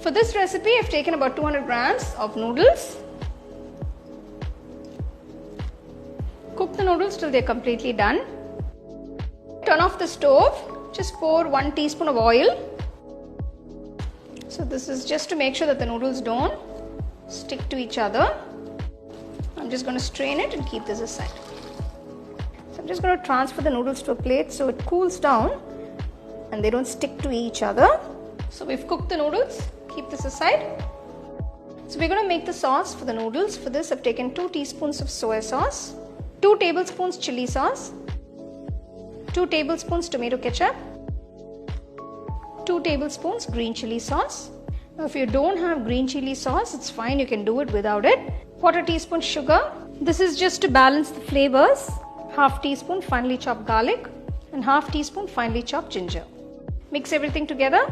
For this recipe, I've taken about 200 grams of noodles. Cook the noodles till they're completely done. Turn off the stove. Just pour 1 teaspoon of oil. So this is just to make sure that the noodles don't stick to each other. I'm just going to strain it and keep this aside. So I'm just going to transfer the noodles to a plate so it cools down and they don't stick to each other. So we've cooked the noodles. Keep this aside. So we're going to make the sauce for the noodles. For this, I've taken 2 teaspoons of soy sauce, 2 tablespoons chili sauce, 2 tablespoons tomato ketchup, 2 tablespoons green chili sauce. Now if you don't have green chili sauce, it's fine, you can do it without it. 1/4 teaspoon sugar. This is just to balance the flavors. 1/2 teaspoon finely chopped garlic and 1/2 teaspoon finely chopped ginger. Mix everything together.